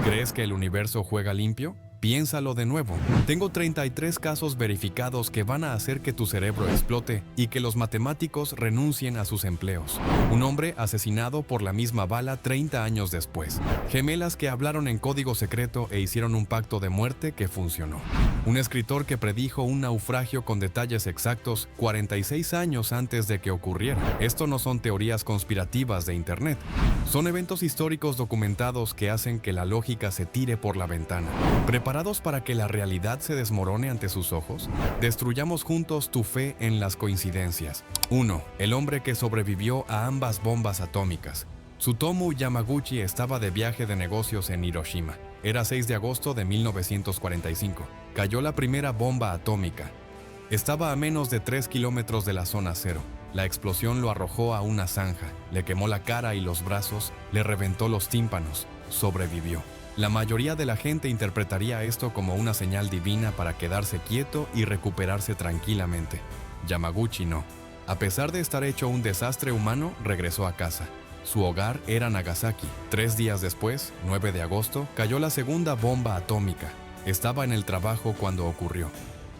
¿Crees que el universo juega limpio? Piénsalo de nuevo. Tengo 33 casos verificados que van a hacer que tu cerebro explote y que los matemáticos renuncien a sus empleos. Un hombre asesinado por la misma bala 30 años después. Gemelas que hablaron en código secreto e hicieron un pacto de muerte que funcionó. Un escritor que predijo un naufragio con detalles exactos 46 años antes de que ocurriera. Esto no son teorías conspirativas de Internet. Son eventos históricos documentados que hacen que la lógica se tire por la ventana. ¿Preparados para que la realidad se desmorone ante sus ojos? Destruyamos juntos tu fe en las coincidencias. 1. El hombre que sobrevivió a ambas bombas atómicas. Tsutomu Yamaguchi estaba de viaje de negocios en Hiroshima. Era 6 de agosto de 1945. Cayó la primera bomba atómica. Estaba a menos de 3 kilómetros de la zona cero. La explosión lo arrojó a una zanja, le quemó la cara y los brazos, le reventó los tímpanos. Sobrevivió. La mayoría de la gente interpretaría esto como una señal divina para quedarse quieto y recuperarse tranquilamente. Yamaguchi no. A pesar de estar hecho un desastre humano, regresó a casa. Su hogar era Nagasaki. 3 días después, 9 de agosto, cayó la segunda bomba atómica. Estaba en el trabajo cuando ocurrió.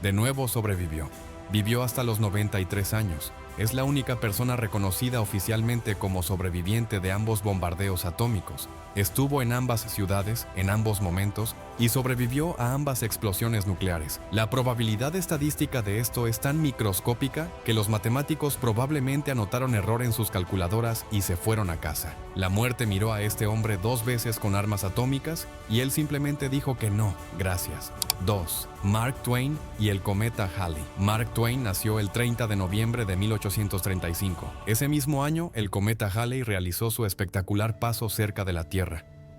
De nuevo sobrevivió. Vivió hasta los 93 años. Es la única persona reconocida oficialmente como sobreviviente de ambos bombardeos atómicos. Estuvo en ambas ciudades, en ambos momentos, y sobrevivió a ambas explosiones nucleares. La probabilidad estadística de esto es tan microscópica que los matemáticos probablemente anotaron error en sus calculadoras y se fueron a casa. La muerte miró a este hombre 2 veces con armas atómicas y él simplemente dijo que no, gracias. 2. Mark Twain y el cometa Halley. Mark Twain nació el 30 de noviembre de 1835. Ese mismo año, el cometa Halley realizó su espectacular paso cerca de la Tierra.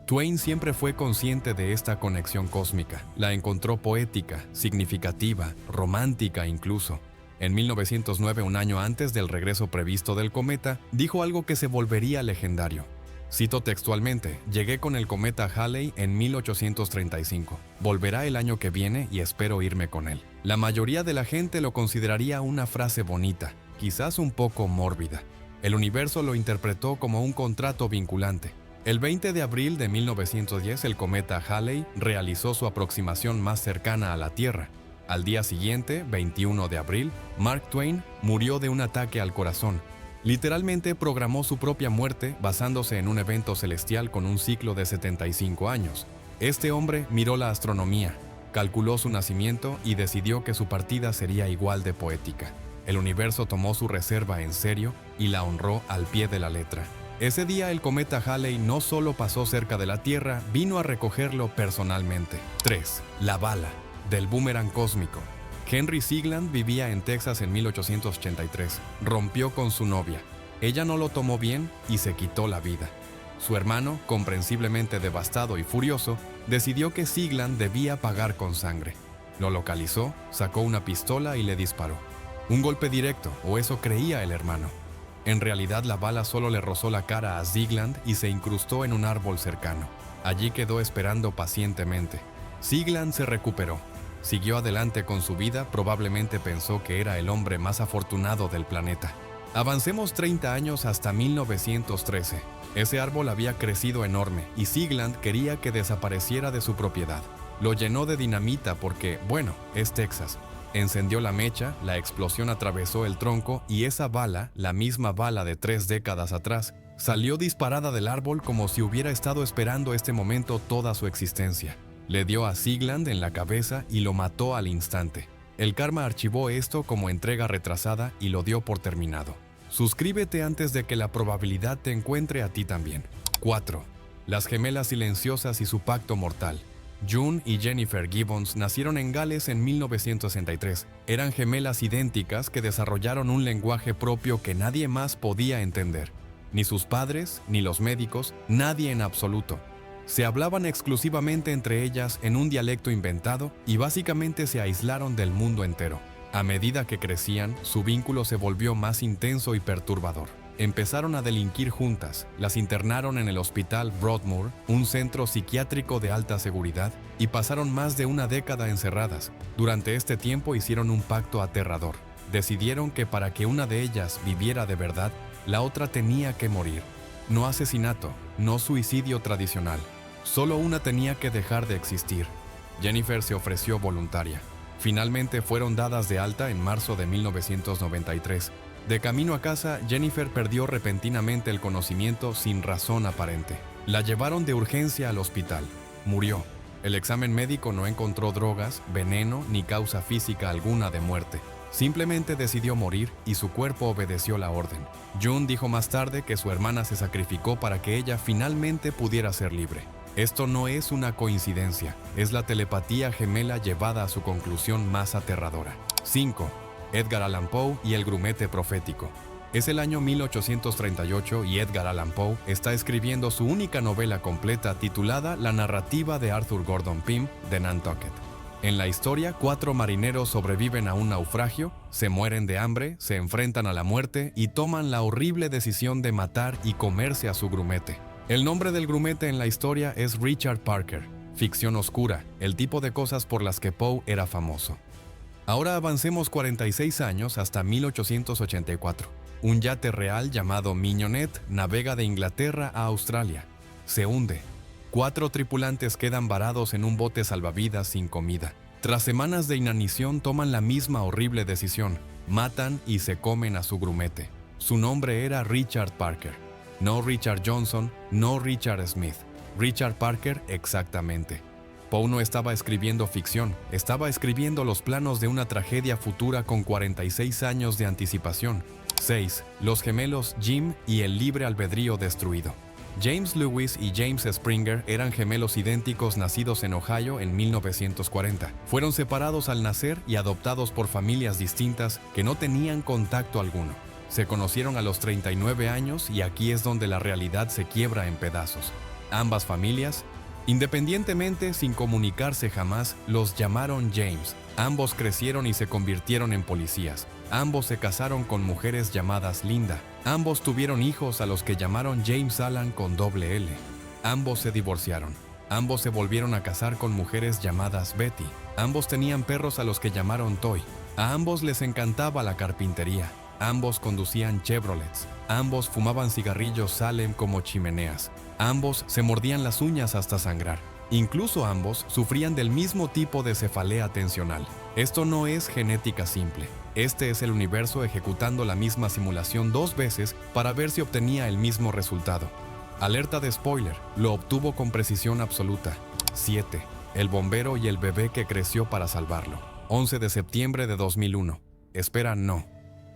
Twain siempre fue consciente de esta conexión cósmica. La encontró poética, significativa, romántica incluso. En 1909, un año antes del regreso previsto del cometa, dijo algo que se volvería legendario. Cito textualmente: llegué con el cometa Halley en 1835. Volverá el año que viene y espero irme con él. La mayoría de la gente lo consideraría una frase bonita, quizás un poco mórbida. El universo lo interpretó como un contrato vinculante. El 20 de abril de 1910, el cometa Halley realizó su aproximación más cercana a la Tierra. Al día siguiente, 21 de abril, Mark Twain murió de un ataque al corazón. Literalmente programó su propia muerte basándose en un evento celestial con un ciclo de 75 años. Este hombre miró la astronomía, calculó su nacimiento y decidió que su partida sería igual de poética. El universo tomó su reserva en serio y la honró al pie de la letra. Ese día el cometa Halley no solo pasó cerca de la Tierra, vino a recogerlo personalmente. 3. La bala, del boomerang cósmico. Henry Sigland vivía en Texas en 1883. Rompió con su novia. Ella no lo tomó bien y se quitó la vida. Su hermano, comprensiblemente devastado y furioso, decidió que Sigland debía pagar con sangre. Lo localizó, sacó una pistola y le disparó. Un golpe directo, o eso creía el hermano. En realidad, la bala solo le rozó la cara a Sigland y se incrustó en un árbol cercano. Allí quedó esperando pacientemente. Sigland se recuperó. Siguió adelante con su vida, probablemente pensó que era el hombre más afortunado del planeta. Avancemos 30 años hasta 1913. Ese árbol había crecido enorme y Sigland quería que desapareciera de su propiedad. Lo llenó de dinamita porque, bueno, es Texas. Encendió la mecha, la explosión atravesó el tronco y esa bala, la misma bala de 3 décadas atrás, salió disparada del árbol como si hubiera estado esperando este momento toda su existencia. Le dio a Sigland en la cabeza y lo mató al instante. El karma archivó esto como entrega retrasada y lo dio por terminado. Suscríbete antes de que la probabilidad te encuentre a ti también. 4. Las gemelas silenciosas y su pacto mortal. June y Jennifer Gibbons nacieron en Gales en 1963. Eran gemelas idénticas que desarrollaron un lenguaje propio que nadie más podía entender. Ni sus padres, ni los médicos, nadie en absoluto. Se hablaban exclusivamente entre ellas en un dialecto inventado y básicamente se aislaron del mundo entero. A medida que crecían, su vínculo se volvió más intenso y perturbador. Empezaron a delinquir juntas, las internaron en el hospital Broadmoor, un centro psiquiátrico de alta seguridad, y pasaron más de una década encerradas. Durante este tiempo hicieron un pacto aterrador. Decidieron que para que una de ellas viviera de verdad, la otra tenía que morir. No asesinato, no suicidio tradicional. Solo una tenía que dejar de existir. Jennifer se ofreció voluntaria. Finalmente fueron dadas de alta en marzo de 1993. De camino a casa, Jennifer perdió repentinamente el conocimiento sin razón aparente. La llevaron de urgencia al hospital. Murió. El examen médico no encontró drogas, veneno ni causa física alguna de muerte. Simplemente decidió morir y su cuerpo obedeció la orden. June dijo más tarde que su hermana se sacrificó para que ella finalmente pudiera ser libre. Esto no es una coincidencia, es la telepatía gemela llevada a su conclusión más aterradora. 5. Edgar Allan Poe y el grumete profético. Es el año 1838 y Edgar Allan Poe está escribiendo su única novela completa titulada La narrativa de Arthur Gordon Pym de Nantucket. En la historia, 4 marineros sobreviven a un naufragio, se mueren de hambre, se enfrentan a la muerte y toman la horrible decisión de matar y comerse a su grumete. El nombre del grumete en la historia es Richard Parker, ficción oscura, el tipo de cosas por las que Poe era famoso. Ahora avancemos 46 años hasta 1884. Un yate real llamado Mignonette navega de Inglaterra a Australia. Se hunde. 4 tripulantes quedan varados en un bote salvavidas sin comida. Tras semanas de inanición toman la misma horrible decisión. Matan y se comen a su grumete. Su nombre era Richard Parker. No Richard Johnson, no Richard Smith. Richard Parker exactamente. Poe no estaba escribiendo ficción, estaba escribiendo los planos de una tragedia futura con 46 años de anticipación. 6. Los gemelos Jim y el libre albedrío destruido. James Lewis y James Springer eran gemelos idénticos nacidos en Ohio en 1940. Fueron separados al nacer y adoptados por familias distintas que no tenían contacto alguno. Se conocieron a los 39 años y aquí es donde la realidad se quiebra en pedazos. Ambas familias, independientemente, sin comunicarse jamás, los llamaron James. Ambos crecieron y se convirtieron en policías. Ambos se casaron con mujeres llamadas Linda. Ambos tuvieron hijos a los que llamaron James Allan con doble L. Ambos se divorciaron. Ambos se volvieron a casar con mujeres llamadas Betty. Ambos tenían perros a los que llamaron Toy. A ambos les encantaba la carpintería. Ambos conducían Chevrolets. Ambos fumaban cigarrillos Salem como chimeneas. Ambos se mordían las uñas hasta sangrar. Incluso ambos sufrían del mismo tipo de cefalea tensional. Esto no es genética simple. Este es el universo ejecutando la misma simulación 2 veces para ver si obtenía el mismo resultado. Alerta de spoiler, lo obtuvo con precisión absoluta. 7. El bombero y el bebé que creció para salvarlo. 11 de septiembre de 2001. Espera, no.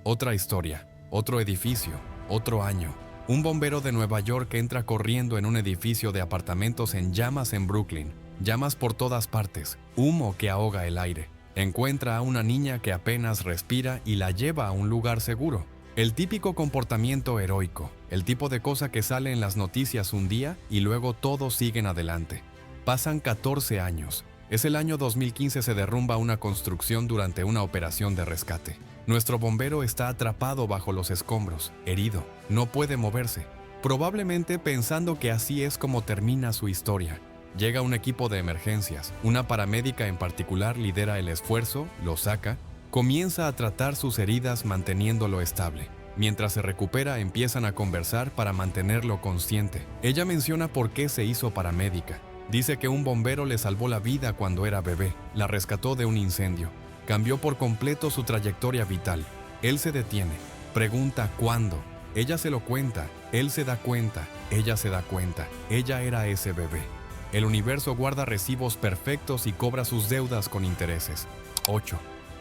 Otra historia, otro edificio, otro año. Un bombero de Nueva York entra corriendo en un edificio de apartamentos en llamas en Brooklyn. Llamas por todas partes, humo que ahoga el aire. Encuentra a una niña que apenas respira y la lleva a un lugar seguro. El típico comportamiento heroico, el tipo de cosa que sale en las noticias un día y luego todos siguen adelante. Pasan 14 años. Es el año 2015, se derrumba una construcción durante una operación de rescate. Nuestro bombero está atrapado bajo los escombros, herido, no puede moverse, probablemente pensando que así es como termina su historia. Llega un equipo de emergencias, una paramédica en particular lidera el esfuerzo, lo saca, comienza a tratar sus heridas manteniéndolo estable. Mientras se recupera, empiezan a conversar para mantenerlo consciente. Ella menciona por qué se hizo paramédica. Dice que un bombero le salvó la vida cuando era bebé, la rescató de un incendio. Cambió por completo su trayectoria vital. Él se detiene, pregunta ¿cuándo? Ella se lo cuenta, él se da cuenta, ella se da cuenta, ella era ese bebé. El universo guarda recibos perfectos y cobra sus deudas con intereses. 8.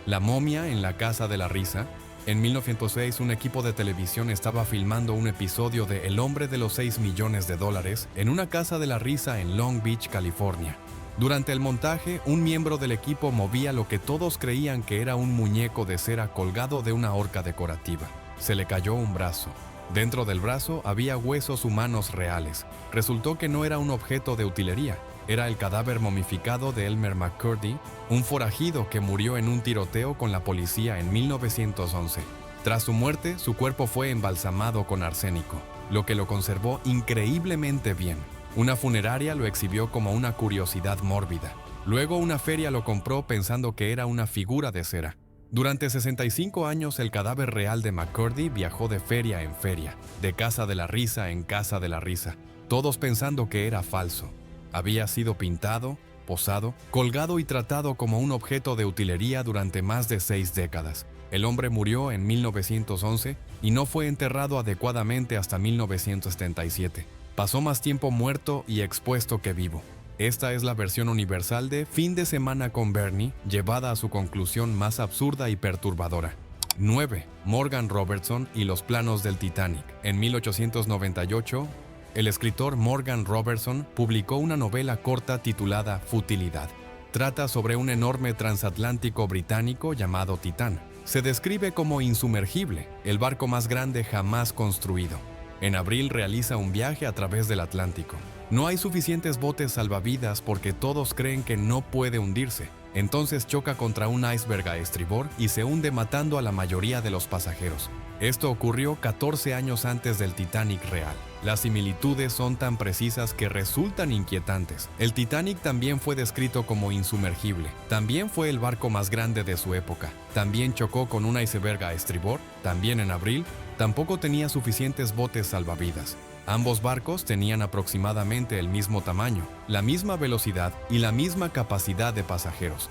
La momia en la Casa de la Risa. En 1906, un equipo de televisión estaba filmando un episodio de El hombre de los 6 millones de dólares en una casa de la risa en Long Beach, California. Durante el montaje, un miembro del equipo movía lo que todos creían que era un muñeco de cera colgado de una horca decorativa. Se le cayó un brazo. Dentro del brazo había huesos humanos reales. Resultó que no era un objeto de utilería. Era el cadáver momificado de Elmer McCurdy, un forajido que murió en un tiroteo con la policía en 1911. Tras su muerte, su cuerpo fue embalsamado con arsénico, lo que lo conservó increíblemente bien. Una funeraria lo exhibió como una curiosidad mórbida. Luego una feria lo compró pensando que era una figura de cera. Durante 65 años el cadáver real de McCurdy viajó de feria en feria, de casa de la risa en casa de la risa, todos pensando que era falso. Había sido pintado, posado, colgado y tratado como un objeto de utilería durante más de 6 décadas. El hombre murió en 1911 y no fue enterrado adecuadamente hasta 1977. Pasó más tiempo muerto y expuesto que vivo. Esta es la versión universal de Fin de semana con Bernie, llevada a su conclusión más absurda y perturbadora. 9. Morgan Robertson y los planos del Titanic. En 1898, el escritor Morgan Robertson publicó una novela corta titulada Futilidad. Trata sobre un enorme transatlántico británico llamado Titán. Se describe como insumergible, el barco más grande jamás construido. En abril realiza un viaje a través del Atlántico. No hay suficientes botes salvavidas porque todos creen que no puede hundirse. Entonces choca contra un iceberg a estribor y se hunde matando a la mayoría de los pasajeros. Esto ocurrió 14 años antes del Titanic real. Las similitudes son tan precisas que resultan inquietantes. El Titanic también fue descrito como insumergible. También fue el barco más grande de su época. También chocó con un iceberg a estribor. También en abril. Tampoco tenía suficientes botes salvavidas. Ambos barcos tenían aproximadamente el mismo tamaño, la misma velocidad y la misma capacidad de pasajeros.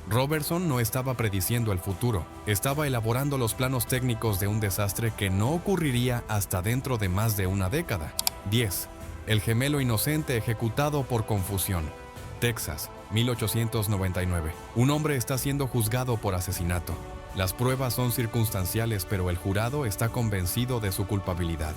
Robertson no estaba prediciendo el futuro, estaba elaborando los planos técnicos de un desastre que no ocurriría hasta dentro de más de una década. 10. El gemelo inocente ejecutado por confusión. Texas, 1899. Un hombre está siendo juzgado por asesinato. Las pruebas son circunstanciales, pero el jurado está convencido de su culpabilidad.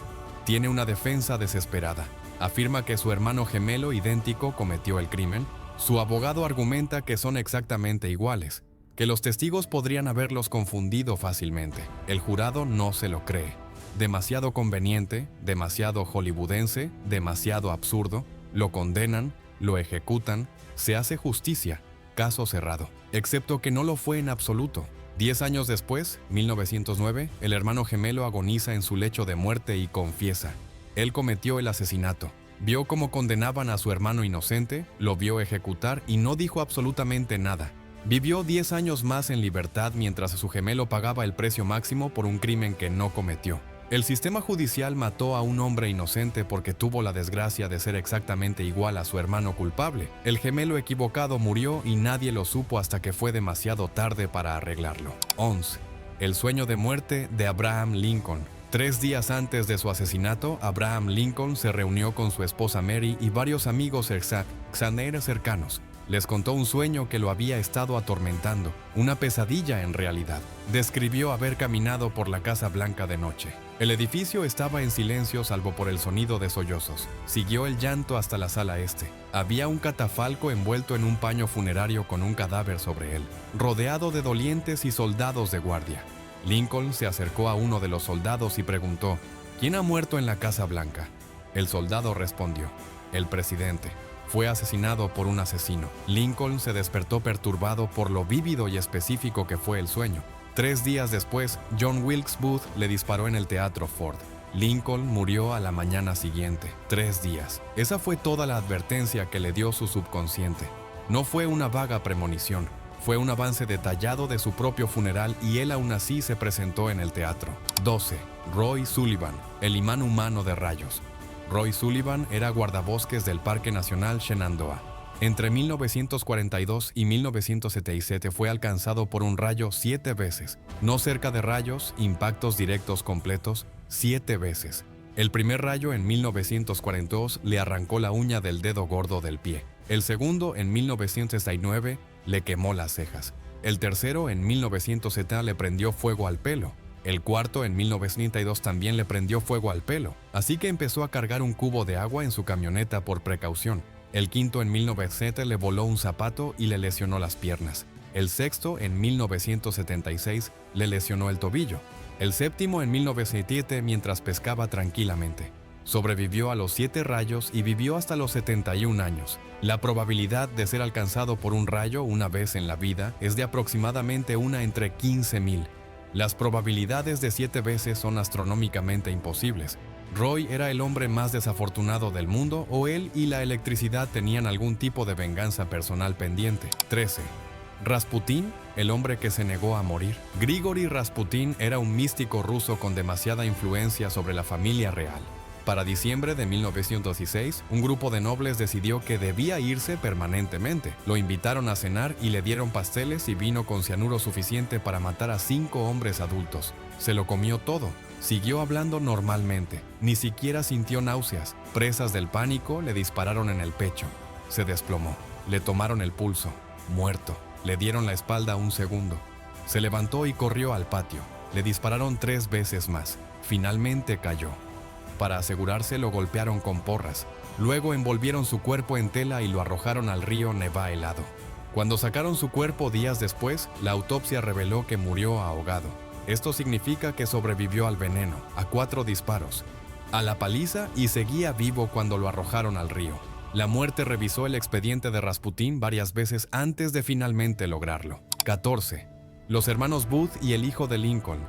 Tiene una defensa desesperada. Afirma que su hermano gemelo idéntico cometió el crimen. Su abogado argumenta que son exactamente iguales, que los testigos podrían haberlos confundido fácilmente. El jurado no se lo cree. Demasiado conveniente, demasiado hollywoodense, demasiado absurdo. Lo condenan, lo ejecutan, se hace justicia. Caso cerrado. Excepto que no lo fue en absoluto. 10 años después, 1909, el hermano gemelo agoniza en su lecho de muerte y confiesa. Él cometió el asesinato. Vio cómo condenaban a su hermano inocente, lo vio ejecutar y no dijo absolutamente nada. Vivió 10 años más en libertad mientras su gemelo pagaba el precio máximo por un crimen que no cometió. El sistema judicial mató a un hombre inocente porque tuvo la desgracia de ser exactamente igual a su hermano culpable. El gemelo equivocado murió y nadie lo supo hasta que fue demasiado tarde para arreglarlo. 11. El sueño de muerte de Abraham Lincoln. 3 días antes de su asesinato, Abraham Lincoln se reunió con su esposa Mary y varios amigos cercanos. Les contó un sueño que lo había estado atormentando, una pesadilla en realidad. Describió haber caminado por la Casa Blanca de noche. El edificio estaba en silencio salvo por el sonido de sollozos. Siguió el llanto hasta la sala este. Había un catafalco envuelto en un paño funerario con un cadáver sobre él, rodeado de dolientes y soldados de guardia. Lincoln se acercó a uno de los soldados y preguntó: ¿Quién ha muerto en la Casa Blanca? El soldado respondió: el presidente. Fue asesinado por un asesino. Lincoln se despertó perturbado por lo vívido y específico que fue el sueño. 3 días después, John Wilkes Booth le disparó en el Teatro Ford. Lincoln murió a la mañana siguiente. 3 días. Esa fue toda la advertencia que le dio su subconsciente. No fue una vaga premonición. Fue un avance detallado de su propio funeral y él aún así se presentó en el teatro. 12. Roy Sullivan, el imán humano de rayos. Roy Sullivan era guardabosques del Parque Nacional Shenandoah. Entre 1942 y 1977 fue alcanzado por un rayo 7 veces. No cerca de rayos, impactos directos completos, 7 veces. El primer rayo en 1942 le arrancó la uña del dedo gordo del pie. El segundo en 1969 le quemó las cejas. El tercero en 1970 le prendió fuego al pelo. El cuarto en 1992 también le prendió fuego al pelo, así que empezó a cargar un cubo de agua en su camioneta por precaución. El quinto en 1970 le voló un zapato y le lesionó las piernas. El sexto en 1976 le lesionó el tobillo. El séptimo en 1907 mientras pescaba tranquilamente. Sobrevivió a los 7 rayos y vivió hasta los 71 años. La probabilidad de ser alcanzado por un rayo una vez en la vida es de aproximadamente una entre 15,000. Las probabilidades de 7 veces son astronómicamente imposibles. Roy era el hombre más desafortunado del mundo, o él y la electricidad tenían algún tipo de venganza personal pendiente. 13. Rasputín, el hombre que se negó a morir. Grigori Rasputín era un místico ruso con demasiada influencia sobre la familia real. Para diciembre de 1916, un grupo de nobles decidió que debía irse permanentemente. Lo invitaron a cenar y le dieron pasteles y vino con cianuro suficiente para matar a 5 hombres adultos. Se lo comió todo. Siguió hablando normalmente. Ni siquiera sintió náuseas. Presas del pánico le dispararon en el pecho. Se desplomó. Le tomaron el pulso. Muerto. Le dieron la espalda un segundo. Se levantó y corrió al patio. Le dispararon 3 veces más. Finalmente cayó. Para asegurarse lo golpearon con porras. Luego envolvieron su cuerpo en tela y lo arrojaron al río Neva helado. Cuando sacaron su cuerpo días después, la autopsia reveló que murió ahogado. Esto significa que sobrevivió al veneno, a 4 disparos, a la paliza y seguía vivo cuando lo arrojaron al río. La muerte revisó el expediente de Rasputín varias veces antes de finalmente lograrlo. 14. Los hermanos Booth y el hijo de Lincoln.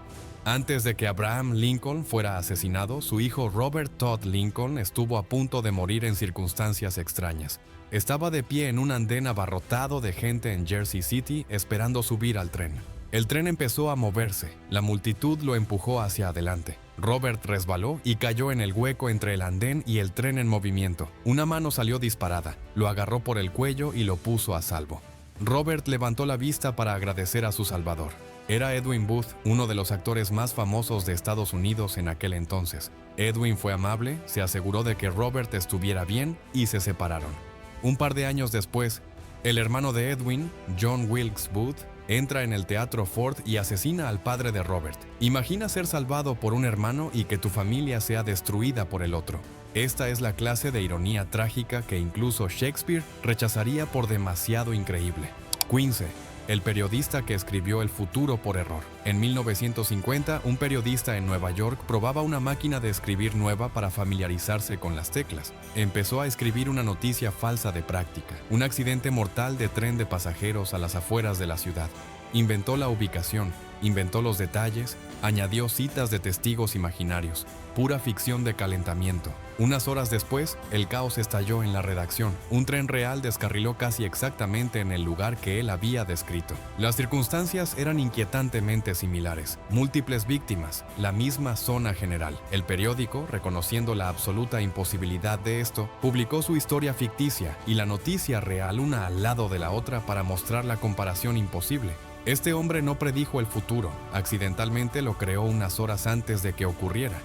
Antes de que Abraham Lincoln fuera asesinado, su hijo Robert Todd Lincoln estuvo a punto de morir en circunstancias extrañas. Estaba de pie en un andén abarrotado de gente en Jersey City esperando subir al tren. El tren empezó a moverse, la multitud lo empujó hacia adelante. Robert resbaló y cayó en el hueco entre el andén y el tren en movimiento. Una mano salió disparada, lo agarró por el cuello y lo puso a salvo. Robert levantó la vista para agradecer a su salvador. Era Edwin Booth, uno de los actores más famosos de Estados Unidos en aquel entonces. Edwin fue amable, se aseguró de que Robert estuviera bien y se separaron. Un par de años después, el hermano de Edwin, John Wilkes Booth, entra en el Teatro Ford y asesina al padre de Robert. Imagina ser salvado por un hermano y que tu familia sea destruida por el otro. Esta es la clase de ironía trágica que incluso Shakespeare rechazaría por demasiado increíble. 15. El periodista que escribió el futuro por error. En 1950, un periodista en Nueva York probaba una máquina de escribir nueva para familiarizarse con las teclas. Empezó a escribir una noticia falsa de práctica, un accidente mortal de tren de pasajeros a las afueras de la ciudad. Inventó la ubicación, inventó los detalles, añadió citas de testigos imaginarios, pura ficción de calentamiento. Unas horas después, el caos estalló en la redacción. Un tren real descarriló casi exactamente en el lugar que él había descrito. Las circunstancias eran inquietantemente similares. Múltiples víctimas, la misma zona general. El periódico, reconociendo la absoluta imposibilidad de esto, publicó su historia ficticia y la noticia real una al lado de la otra para mostrar la comparación imposible. Este hombre no predijo el futuro, accidentalmente lo creó unas horas antes de que ocurriera.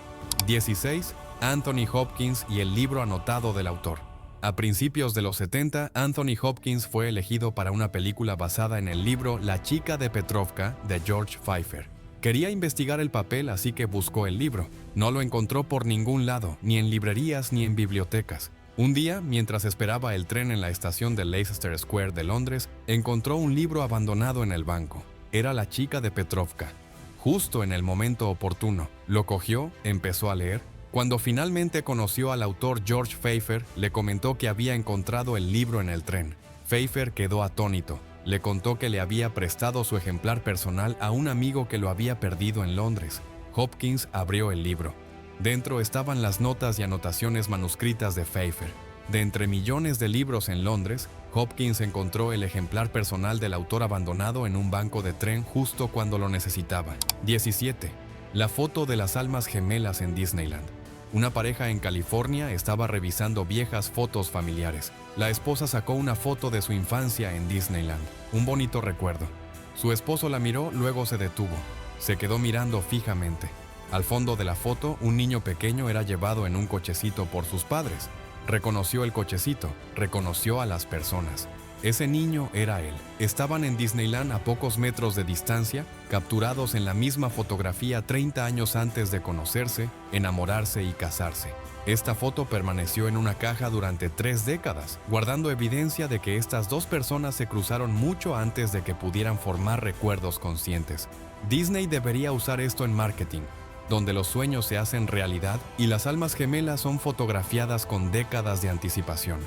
16. Anthony Hopkins y el libro anotado del autor. A principios de los 70, Anthony Hopkins fue elegido para una película basada en el libro La chica de Petrovka de George Pfeiffer. Quería investigar el papel, así que buscó el libro. No lo encontró por ningún lado, ni en librerías ni en bibliotecas. Un día, mientras esperaba el tren en la estación de Leicester Square de Londres, encontró un libro abandonado en el banco. Era La chica de Petrovka. Justo en el momento oportuno, lo cogió, empezó a leer. Cuando finalmente conoció al autor George Pfeiffer, le comentó que había encontrado el libro en el tren. Pfeiffer quedó atónito. Le contó que le había prestado su ejemplar personal a un amigo que lo había perdido en Londres. Hopkins abrió el libro. Dentro estaban las notas y anotaciones manuscritas de Pfeiffer. De entre millones de libros en Londres, Hopkins encontró el ejemplar personal del autor abandonado en un banco de tren justo cuando lo necesitaba. 17. La foto de las almas gemelas en Disneyland. Una pareja en California estaba revisando viejas fotos familiares. La esposa sacó una foto de su infancia en Disneyland, un bonito recuerdo. Su esposo la miró, luego se detuvo. Se quedó mirando fijamente. Al fondo de la foto, un niño pequeño era llevado en un cochecito por sus padres. Reconoció el cochecito, reconoció a las personas. Ese niño era él. Estaban en Disneyland a pocos metros de distancia, capturados en la misma fotografía 30 años antes de conocerse, enamorarse y casarse. Esta foto permaneció en una caja durante 3 décadas, guardando evidencia de que estas dos personas se cruzaron mucho antes de que pudieran formar recuerdos conscientes. Disney debería usar esto en marketing, donde los sueños se hacen realidad y las almas gemelas son fotografiadas con décadas de anticipación.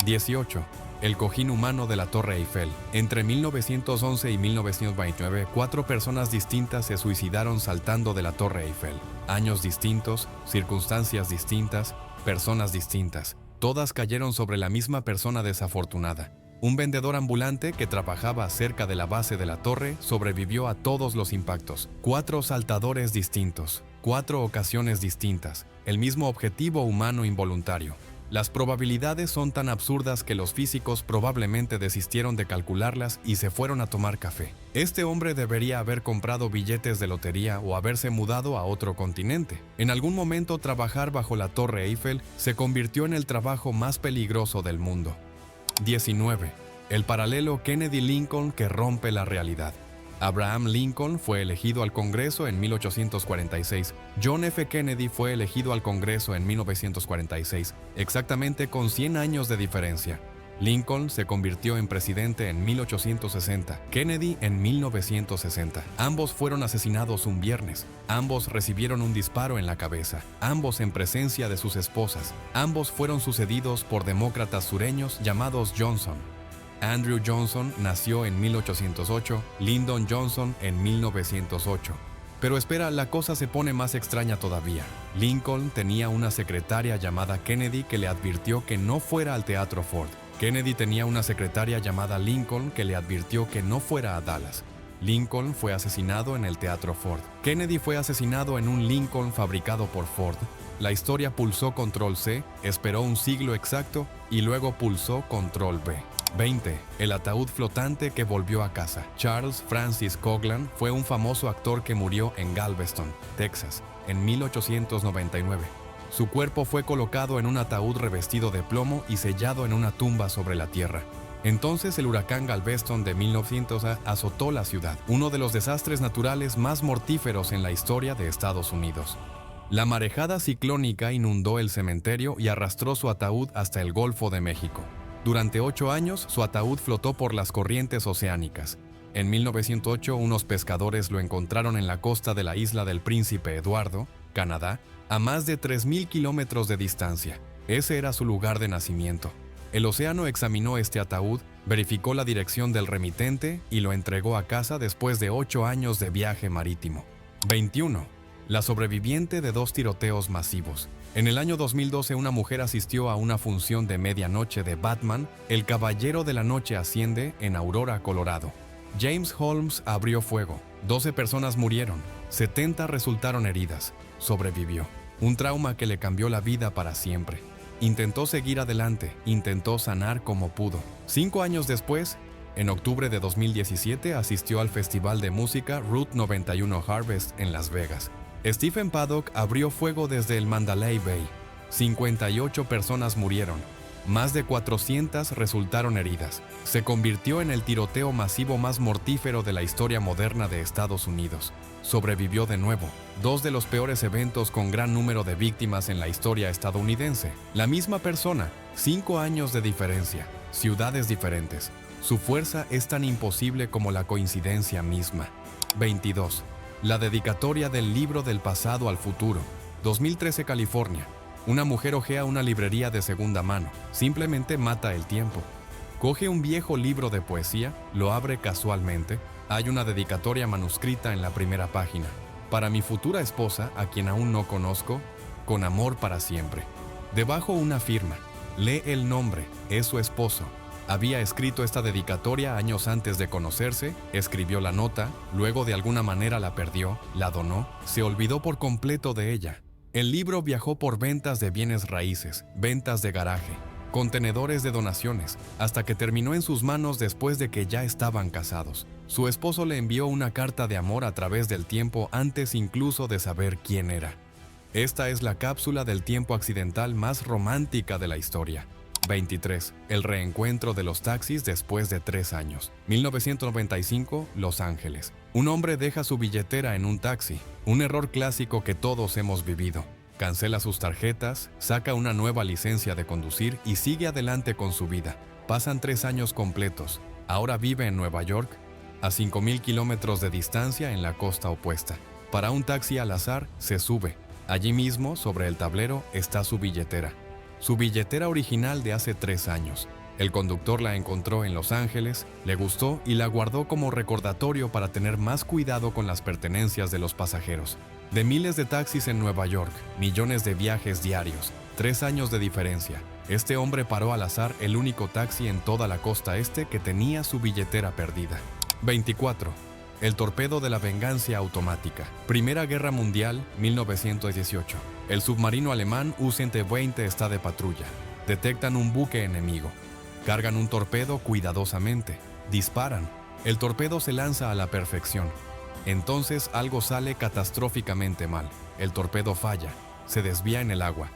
18. El cojín humano de la Torre Eiffel. Entre 1911 y 1929, 4 personas distintas se suicidaron saltando de la Torre Eiffel. Años distintos, circunstancias distintas, personas distintas. Todas cayeron sobre la misma persona desafortunada. Un vendedor ambulante que trabajaba cerca de la base de la torre sobrevivió a todos los impactos. 4 saltadores distintos. 4 ocasiones distintas, el mismo objetivo humano involuntario. Las probabilidades son tan absurdas que los físicos probablemente desistieron de calcularlas y se fueron a tomar café. Este hombre debería haber comprado billetes de lotería o haberse mudado a otro continente. En algún momento trabajar bajo la Torre Eiffel se convirtió en el trabajo más peligroso del mundo. 19. El paralelo Kennedy-Lincoln que rompe la realidad. Abraham Lincoln fue elegido al Congreso en 1846. John F. Kennedy fue elegido al Congreso en 1946, exactamente con 100 años de diferencia. Lincoln se convirtió en presidente en 1860, Kennedy en 1960. Ambos fueron asesinados un viernes. Ambos recibieron un disparo en la cabeza. Ambos en presencia de sus esposas. Ambos fueron sucedidos por demócratas sureños llamados Johnson. Andrew Johnson nació en 1808, Lyndon Johnson en 1908. Pero espera, la cosa se pone más extraña todavía. Lincoln tenía una secretaria llamada Kennedy que le advirtió que no fuera al Teatro Ford. Kennedy tenía una secretaria llamada Lincoln que le advirtió que no fuera a Dallas. Lincoln fue asesinado en el Teatro Ford. Kennedy fue asesinado en un Lincoln fabricado por Ford. La historia pulsó Control C, esperó un siglo exacto y luego pulsó Control V. 20. El ataúd flotante que volvió a casa. Charles Francis Coughlin fue un famoso actor que murió en Galveston, Texas, en 1899. Su cuerpo fue colocado en un ataúd revestido de plomo y sellado en una tumba sobre la tierra. Entonces el huracán Galveston de 1900 azotó la ciudad, uno de los desastres naturales más mortíferos en la historia de Estados Unidos. La marejada ciclónica inundó el cementerio y arrastró su ataúd hasta el Golfo de México. Durante 8 años, su ataúd flotó por las corrientes oceánicas. En 1908, unos pescadores lo encontraron en la costa de la isla del Príncipe Eduardo, Canadá, a más de 3.000 kilómetros de distancia. Ese era su lugar de nacimiento. El océano examinó este ataúd, verificó la dirección del remitente y lo entregó a casa después de 8 años de viaje marítimo. 21. La sobreviviente de 2 tiroteos masivos. En el año 2012, una mujer asistió a una función de medianoche de Batman, El Caballero de la Noche Asciende, en Aurora, Colorado. James Holmes abrió fuego. 12 personas murieron. 70 resultaron heridas. Sobrevivió. Un trauma que le cambió la vida para siempre. Intentó seguir adelante, intentó sanar como pudo. 5 años después, en octubre de 2017, asistió al festival de música Route 91 Harvest en Las Vegas. Stephen Paddock abrió fuego desde el Mandalay Bay. 58 personas murieron. Más de 400 resultaron heridas. Se convirtió en el tiroteo masivo más mortífero de la historia moderna de Estados Unidos. Sobrevivió de nuevo. 2 de los peores eventos con gran número de víctimas en la historia estadounidense. La misma persona, 5 años de diferencia, ciudades diferentes. Su fuerza es tan imposible como la coincidencia misma. 22. La dedicatoria del libro del pasado al futuro. 2013, California. Una mujer hojea una librería de segunda mano. Simplemente mata el tiempo. Coge un viejo libro de poesía, lo abre casualmente. Hay una dedicatoria manuscrita en la primera página. Para mi futura esposa, a quien aún no conozco, con amor para siempre. Debajo una firma. Lee el nombre, es su esposo. Había escrito esta dedicatoria años antes de conocerse, escribió la nota, luego de alguna manera la perdió, la donó, se olvidó por completo de ella. El libro viajó por ventas de bienes raíces, ventas de garaje, contenedores de donaciones, hasta que terminó en sus manos después de que ya estaban casados. Su esposo le envió una carta de amor a través del tiempo antes incluso de saber quién era. Esta es la cápsula del tiempo accidental más romántica de la historia. 23. El reencuentro de los taxis después de 3 años. 1995, Los Ángeles. Un hombre deja su billetera en un taxi, un error clásico que todos hemos vivido. Cancela sus tarjetas, saca una nueva licencia de conducir y sigue adelante con su vida. Pasan 3 años completos. Ahora vive en Nueva York, a 5.000 kilómetros de distancia en la costa opuesta. Para un taxi al azar, se sube. Allí mismo, sobre el tablero, está su billetera. Su billetera original de hace 3 años. El conductor la encontró en Los Ángeles, le gustó y la guardó como recordatorio para tener más cuidado con las pertenencias de los pasajeros. De miles de taxis en Nueva York, millones de viajes diarios, 3 años de diferencia. Este hombre paró al azar el único taxi en toda la costa este que tenía su billetera perdida. 24. El torpedo de la venganza automática. Primera Guerra Mundial, 1918. El submarino alemán U-120 está de patrulla. Detectan un buque enemigo. Cargan un torpedo cuidadosamente. Disparan. El torpedo se lanza a la perfección. Entonces algo sale catastróficamente mal. El torpedo falla. Se desvía en el agua.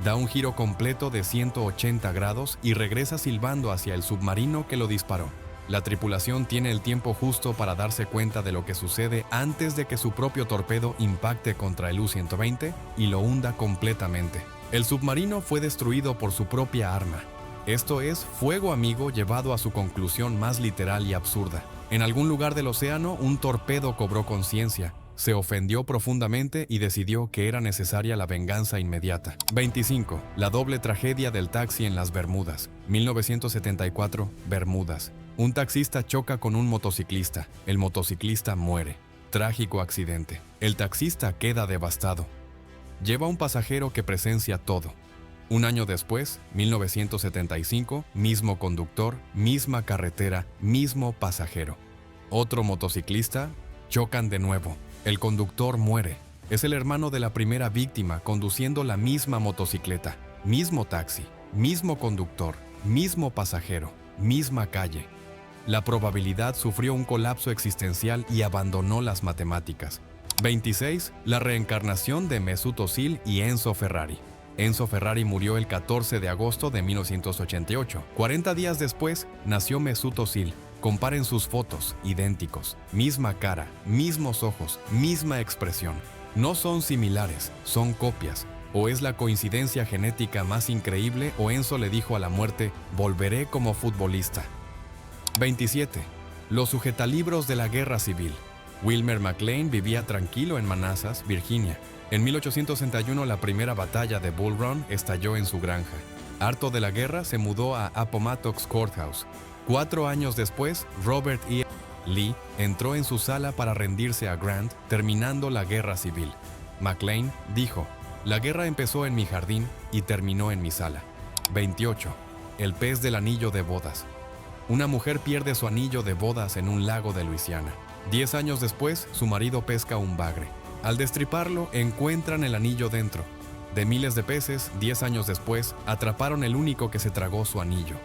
Da un giro completo de 180 grados y regresa silbando hacia el submarino que lo disparó. La tripulación tiene el tiempo justo para darse cuenta de lo que sucede antes de que su propio torpedo impacte contra el U-120 y lo hunda completamente. El submarino fue destruido por su propia arma. Esto es fuego amigo llevado a su conclusión más literal y absurda. En algún lugar del océano, un torpedo cobró conciencia. Se ofendió profundamente y decidió que era necesaria la venganza inmediata. 25. La doble tragedia del taxi en las Bermudas. 1974, Bermudas. Un taxista choca con un motociclista. El motociclista muere. Trágico accidente. El taxista queda devastado. Lleva un pasajero que presencia todo. Un año después, 1975, mismo conductor, misma carretera, mismo pasajero. Otro motociclista, chocan de nuevo. El conductor muere. Es el hermano de la primera víctima conduciendo la misma motocicleta, mismo taxi, mismo conductor, mismo pasajero, misma calle. La probabilidad sufrió un colapso existencial y abandonó las matemáticas. 26. La reencarnación de Mesut Özil y Enzo Ferrari. Enzo Ferrari murió el 14 de agosto de 1988. 40 días después, nació Mesut Özil. Comparen sus fotos, idénticos, misma cara, mismos ojos, misma expresión. No son similares, son copias. O es la coincidencia genética más increíble o Enzo le dijo a la muerte, volveré como futbolista. 27. Los sujetalibros de la Guerra Civil. Wilmer McLean vivía tranquilo en Manassas, Virginia. En 1861 la primera batalla de Bull Run estalló en su granja. Harto de la guerra, se mudó a Appomattox Courthouse. 4 años después, Robert E. Lee entró en su sala para rendirse a Grant, terminando la guerra civil. McLean dijo, la guerra empezó en mi jardín y terminó en mi sala. 28. El pez del anillo de bodas. Una mujer pierde su anillo de bodas en un lago de Luisiana. 10 años después, su marido pesca un bagre. Al destriparlo, encuentran el anillo dentro. De miles de peces, 10 años después, atraparon el único que se tragó su anillo.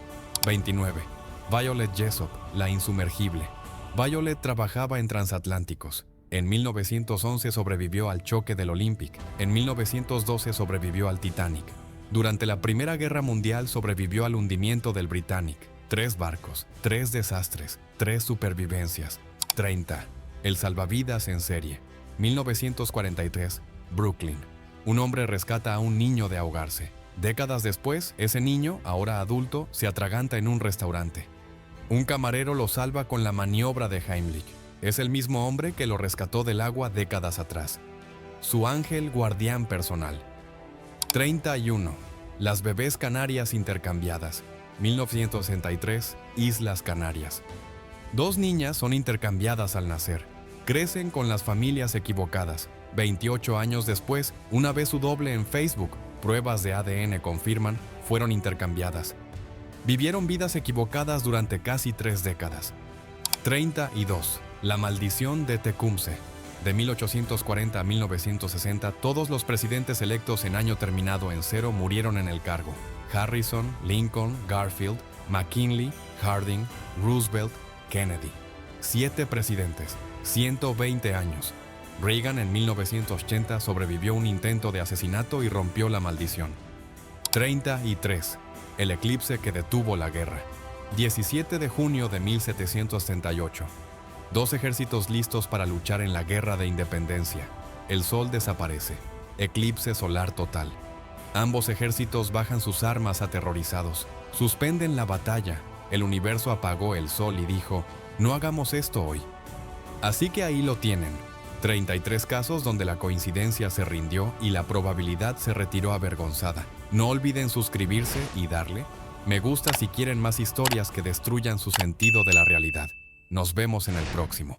29. Violet Jessop, la insumergible. Violet trabajaba en transatlánticos. En 1911 sobrevivió al choque del Olympic. En 1912 sobrevivió al Titanic. Durante la Primera Guerra Mundial sobrevivió al hundimiento del Britannic. 3 barcos, 3 desastres, 3 supervivencias. 30. El salvavidas en serie. 1943, Brooklyn. Un hombre rescata a un niño de ahogarse. Décadas después, ese niño, ahora adulto, se atraganta en un restaurante. Un camarero lo salva con la maniobra de Heimlich. Es el mismo hombre que lo rescató del agua décadas atrás. Su ángel guardián personal. 31. Las bebés canarias intercambiadas. 1963, Islas Canarias. 2 niñas son intercambiadas al nacer. Crecen con las familias equivocadas. 28 años después, una vez su doble en Facebook, pruebas de ADN confirman, fueron intercambiadas. Vivieron vidas equivocadas durante casi 3 décadas. 32. La maldición de Tecumseh. De 1840 a 1960, todos los presidentes electos en año terminado en 0 murieron en el cargo. Harrison, Lincoln, Garfield, McKinley, Harding, Roosevelt, Kennedy. 7 presidentes, 120 años. Reagan en 1980 sobrevivió un intento de asesinato y rompió la maldición. 33. El eclipse que detuvo la guerra. 17 de junio de 1738. 2 ejércitos listos para luchar en la guerra de independencia. El sol desaparece. Eclipse solar total. Ambos ejércitos bajan sus armas aterrorizados. Suspenden la batalla. El universo apagó el sol y dijo, no hagamos esto hoy. Así que ahí lo tienen. 33 casos donde la coincidencia se rindió y la probabilidad se retiró avergonzada. No olviden suscribirse y darle me gusta si quieren más historias que destruyan su sentido de la realidad. Nos vemos en el próximo.